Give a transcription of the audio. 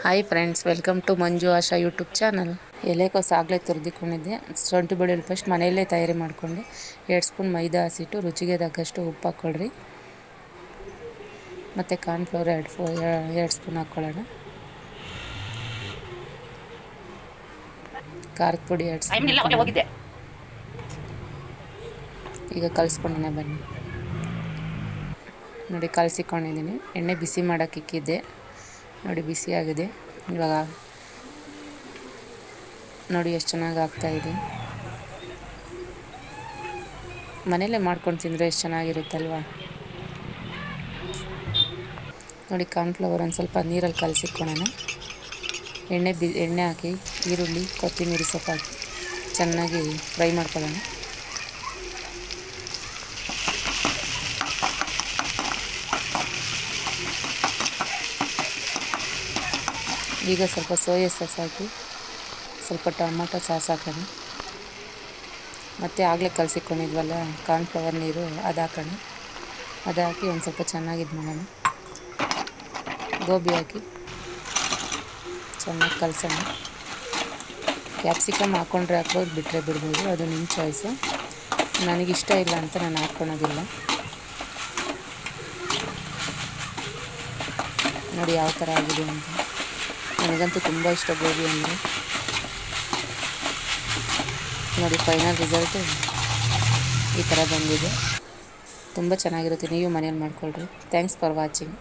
Hi friends, welcome to Manju Asha YouTube channel. ಎಲೆಕೋಸು ಆಗಲೇ ತುರಿದುಕೊಂಡಿದ್ದೆ. ಶುಂಠಿ ಬೆಳ್ಳುಳ್ಳಿ ಫಸ್ಟ್ ಮನೆಯಲ್ಲೇ ತಯಾರಿ ಮಾಡಿಕೊಂಡೆ. 2 ಸ್ಪೂನ್ ಮೈದಾ ಹಸಿಟ್ಟು, ರುಚಿಗೆ ತಕ್ಕಷ್ಟು ಉಪ್ಪು ಹಾಕ್ಕೊಳ್ರಿ. ಮತ್ತು ಕಾರ್ನ್ಫ್ಲವರ್ 2 ಸ್ಪೂನ್ ಹಾಕ್ಕೊಳ್ಳೋಣ. ಖಾರದ ಪುಡಿ 2 ಸ್ಪೂನ್ ಹಾಕ್ಕೊಳ್ಳೋಣ. ಈಗ ಕಲಿಸ್ಕೊಂಡೇ ಬನ್ನಿ. ನೋಡಿ, ಕಲಸಿಕೊಂಡಿದ್ದೀನಿ. ಎಣ್ಣೆ ಬಿಸಿ ಮಾಡೋಕ್ಕೆ ಇಕ್ಕಿದ್ದೆ. ನೋಡಿ, ಬಿಸಿ ಆಗಿದೆ. ಇವಾಗ ನೋಡಿ ಎಷ್ಟು ಚೆನ್ನಾಗಿ ಆಗ್ತಾಯಿದೆ. ಮನೆಯಲ್ಲೇ ಮಾಡ್ಕೊಂಡು ತಿಂದರೆ ಎಷ್ಟು ಚೆನ್ನಾಗಿರುತ್ತಲ್ವ. ನೋಡಿ, ಕಾರ್ನ್ಫ್ಲವರ್ ಒಂದು ಸ್ವಲ್ಪ ನೀರಲ್ಲಿ ಕಲಸಿಕ್ಕೊಳ್ಳೋಣ. ಎಣ್ಣೆ ಹಾಕಿ ಈರುಳ್ಳಿ, ಕೊತ್ತಂಬರಿ ಸೊಪ್ಪು ಹಾಕಿ ಚೆನ್ನಾಗಿ ಫ್ರೈ ಮಾಡ್ಕೊಳ್ಳೋಣ. ಈಗ ಸ್ವಲ್ಪ ಸೋಯಾ ಸಾಸ್ ಹಾಕಿ ಸ್ವಲ್ಪ ಟೊಮೊಟೊ ಸಾಸ್ ಹಾಕೋಣ. ಮತ್ತು ಆಗಲೇ ಕಲಸಿಕೊಂಡಿದ್ವಲ್ಲ ಕಾರ್ನ್ಫ್ಲವರ್ ನೀರು, ಅದು ಹಾಕೋಣ. ಅದು ಹಾಕಿ ಒಂದು ಸ್ವಲ್ಪ ಚೆನ್ನಾಗಿ ಇದು ಮಾಡೋಣ. ಗೋಬಿ ಹಾಕಿ ಚೆನ್ನಾಗಿ ಕಲಸೋಣ. ಕ್ಯಾಪ್ಸಿಕಮ್ ಹಾಕ್ಕೊಂಡ್ರೆ ಹಾಕ್ಬೋದು, ಬಿಟ್ಟರೆ ಬಿಡ್ಬೋದು, ಅದು ನಿಮ್ಮ ಚಾಯ್ಸು. ನನಗಿಷ್ಟ ಇಲ್ಲ ಅಂತ ನಾನು ಹಾಕ್ಕೊಳೋದಿಲ್ಲ. ನೋಡಿ ಯಾವ ಥರ ಆಗಿದೆ ಅಂತ. ನನಗಂತೂ ತುಂಬ ಇಷ್ಟ ಗೋಬಿ ಅಂದರೆ. ನೋಡಿ, ಫೈನಲ್ ರಿಸಲ್ಟು ಈ ಥರ ಬಂದಿದೆ. ತುಂಬ ಚೆನ್ನಾಗಿರುತ್ತೆ. ನೀವು ಮನೇಲಿ ಮಾಡ್ಕೊಳ್ರಿ. Thanks for watching.